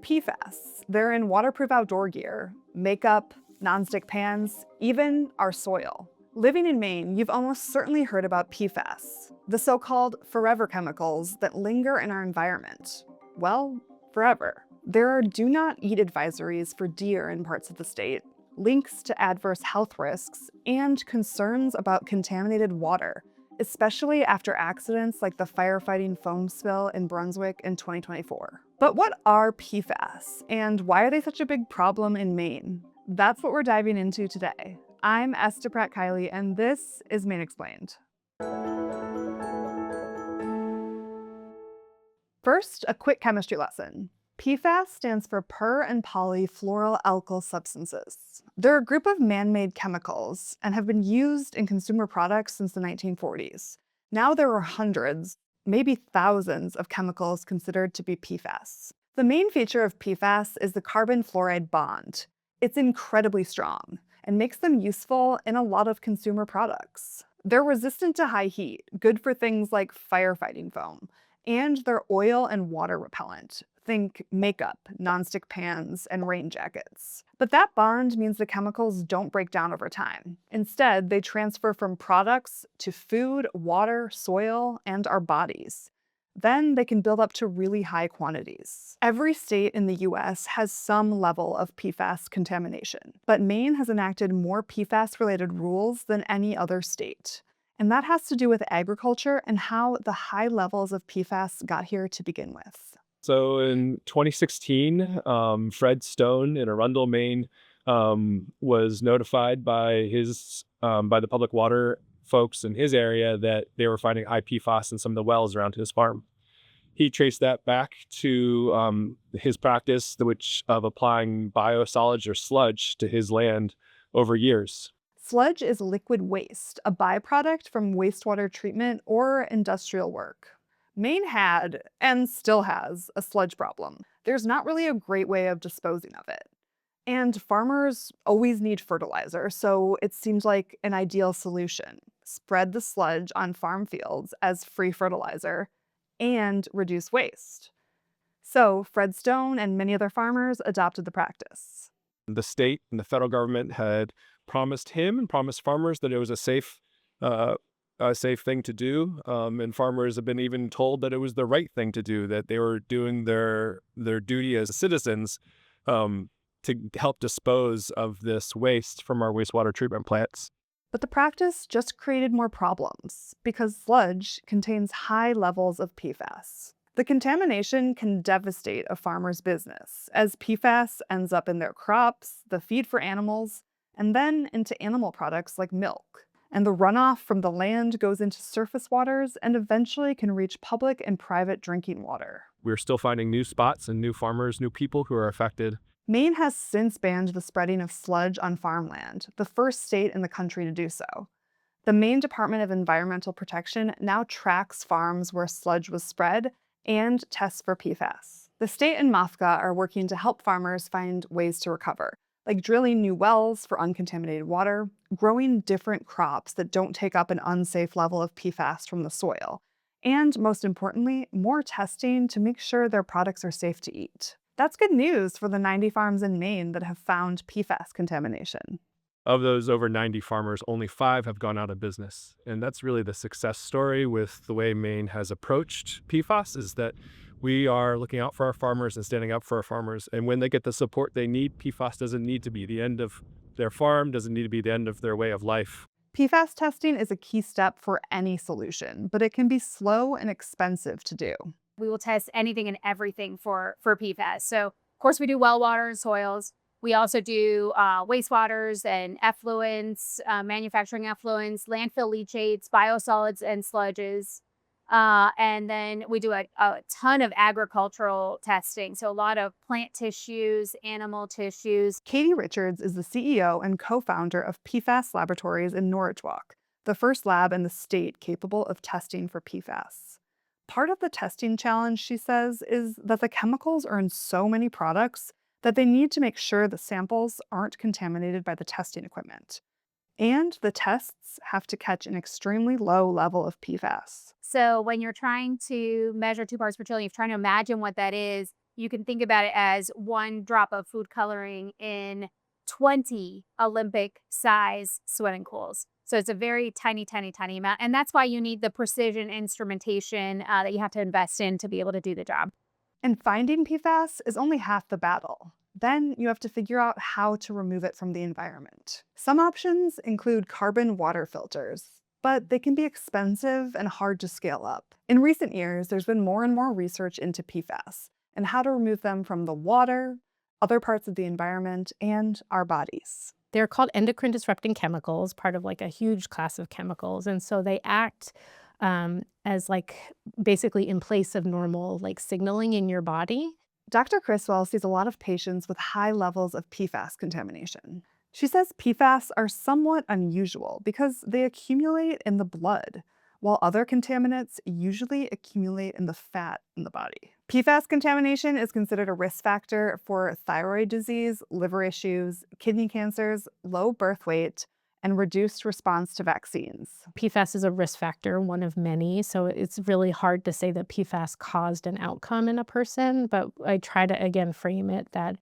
PFAS. They're in waterproof outdoor gear, makeup, nonstick pans, even our soil. Living in Maine, you've almost certainly heard about PFAS, the so-called forever chemicals that linger in our environment. Well, forever. There are do not eat advisories for deer in parts of the state, links to adverse health risks, and concerns about contaminated water, especially after accidents like the firefighting foam spill in Brunswick in 2024. But what are PFAS, and why are they such a big problem in Maine? That's what we're diving into today. I'm Esta Pratt-Kielley, and this is Maine Explained. First, a quick chemistry lesson. PFAS stands for per- and polyfluoroalkyl substances. They're a group of man-made chemicals and have been used in consumer products since the 1940s. Now there are hundreds, maybe thousands of chemicals considered to be PFAS. The main feature of PFAS is the carbon fluoride bond. It's incredibly strong and makes them useful in a lot of consumer products. They're resistant to high heat, good for things like firefighting foam, and they're oil and water repellent. Think makeup, nonstick pans, and rain jackets. But that bond means the chemicals don't break down over time. Instead, they transfer from products to food, water, soil, and our bodies. Then they can build up to really high quantities. Every state in the US has some level of PFAS contamination, but Maine has enacted more PFAS-related rules than any other state. And that has to do with agriculture and how the high levels of PFAS got here to begin with. So in 2016, Fred Stone in Arundel, Maine, was notified by the public water folks in his area that they were finding high PFAS in some of the wells around his farm. He traced that back to his practice, which of applying biosolids or sludge to his land over years. Sludge is liquid waste, a byproduct from wastewater treatment or industrial work. Maine had, and still has, a sludge problem. There's not really a great way of disposing of it. And farmers always need fertilizer, so it seemed like an ideal solution. Spread the sludge on farm fields as free fertilizer and reduce waste. So Fred Stone and many other farmers adopted the practice. The state and the federal government had promised him and promised farmers that it was a safe thing to do, and farmers have been even told that it was the right thing to do, that they were doing their duty as citizens to help dispose of this waste from our wastewater treatment plants. But the practice just created more problems because sludge contains high levels of PFAS. The contamination can devastate a farmer's business, as PFAS ends up in their crops, the feed for animals, and then into animal products like milk. And the runoff from the land goes into surface waters and eventually can reach public and private drinking water. We're still finding new spots and new farmers, new people who are affected. Maine has since banned the spreading of sludge on farmland, the first state in the country to do so. The Maine Department of Environmental Protection now tracks farms where sludge was spread and tests for PFAS. The state and MAFCA are working to help farmers find ways to recover, like drilling new wells for uncontaminated water, growing different crops that don't take up an unsafe level of PFAS from the soil, and most importantly, more testing to make sure their products are safe to eat. That's good news for the 90 farms in Maine that have found PFAS contamination. Of those over 90 farmers, only 5 have gone out of business. And that's really the success story with the way Maine has approached PFAS, is that we are looking out for our farmers and standing up for our farmers. And when they get the support they need, PFAS doesn't need to be the end of their farm, doesn't need to be the end of their way of life. PFAS testing is a key step for any solution, but it can be slow and expensive to do. We will test anything and everything for PFAS. So, of course, we do well water and soils. We also do wastewaters and effluents, manufacturing effluents, landfill leachates, biosolids, and sludges. And then we do a ton of agricultural testing. So a lot of plant tissues, animal tissues. Katie Richards is the CEO and co-founder of PFAS Laboratories in Norridgewock, the first lab in the state capable of testing for PFAS. Part of the testing challenge, she says, is that the chemicals are in so many products that they need to make sure the samples aren't contaminated by the testing equipment. And the tests have to catch an extremely low level of PFAS. So when you're trying to measure 2 parts per trillion, you're trying to imagine what that is. You can think about it as one drop of food coloring in 20 Olympic size swimming pools. So it's a very tiny, tiny, tiny amount. And that's why you need the precision instrumentation that you have to invest in to be able to do the job. And finding PFAS is only half the battle. Then you have to figure out how to remove it from the environment. Some options include carbon water filters, but they can be expensive and hard to scale up. In recent years, there's been more and more research into PFAS and how to remove them from the water, other parts of the environment, and our bodies. They're called endocrine disrupting chemicals, part of like a huge class of chemicals. And so they act as like basically in place of normal like signaling in your body. Dr. Criswell sees a lot of patients with high levels of PFAS contamination. She says PFAS are somewhat unusual because they accumulate in the blood, while other contaminants usually accumulate in the fat in the body. PFAS contamination is considered a risk factor for thyroid disease, liver issues, kidney cancers, low birth weight, and reduced response to vaccines. PFAS is a risk factor, one of many, so it's really hard to say that PFAS caused an outcome in a person, but I try to, again, frame it that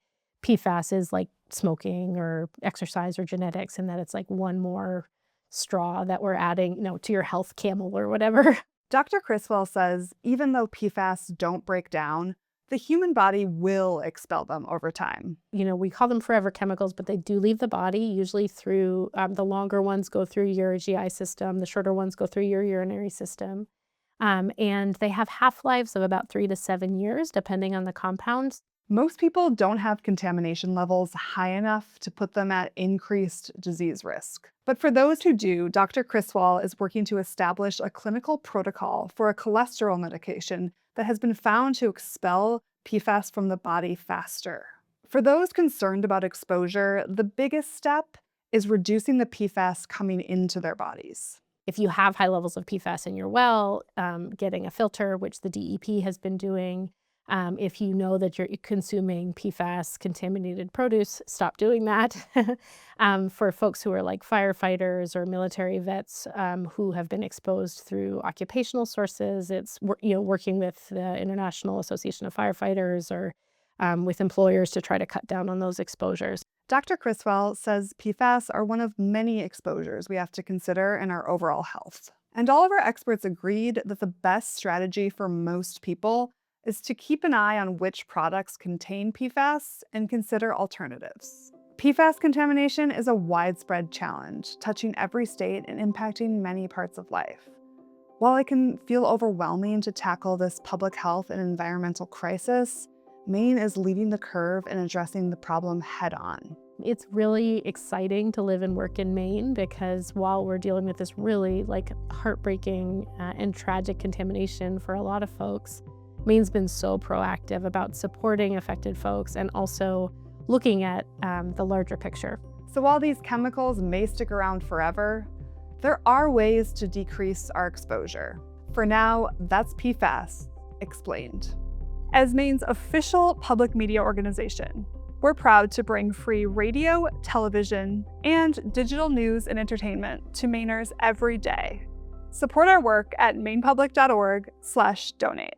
PFAS is like smoking or exercise or genetics, and that it's like one more straw that we're adding, to your health camel or whatever. Dr. Criswell says even though PFAS don't break down, the human body will expel them over time. We call them forever chemicals, but they do leave the body, usually through, the longer ones go through your GI system, the shorter ones go through your urinary system. And they have half-lives of about 3 to 7 years, depending on the compounds. Most people don't have contamination levels high enough to put them at increased disease risk. But for those who do, Dr. Criswell is working to establish a clinical protocol for a cholesterol medication that has been found to expel PFAS from the body faster. For those concerned about exposure, the biggest step is reducing the PFAS coming into their bodies. If you have high levels of PFAS in your well, getting a filter, which the DEP has been doing. If you know that you're consuming PFAS contaminated produce, stop doing that. For folks who are like firefighters or military vets who have been exposed through occupational sources, it's working with the International Association of Firefighters or with employers to try to cut down on those exposures. Dr. Criswell says PFAS are one of many exposures we have to consider in our overall health. And all of our experts agreed that the best strategy for most people is to keep an eye on which products contain PFAS and consider alternatives. PFAS contamination is a widespread challenge, touching every state and impacting many parts of life. While it can feel overwhelming to tackle this public health and environmental crisis, Maine is leading the curve in addressing the problem head-on. It's really exciting to live and work in Maine because while we're dealing with this really heartbreaking and tragic contamination for a lot of folks, Maine's been so proactive about supporting affected folks and also looking at the larger picture. So while these chemicals may stick around forever, there are ways to decrease our exposure. For now, that's PFAS Explained. As Maine's official public media organization, we're proud to bring free radio, television, and digital news and entertainment to Mainers every day. Support our work at mainepublic.org/donate.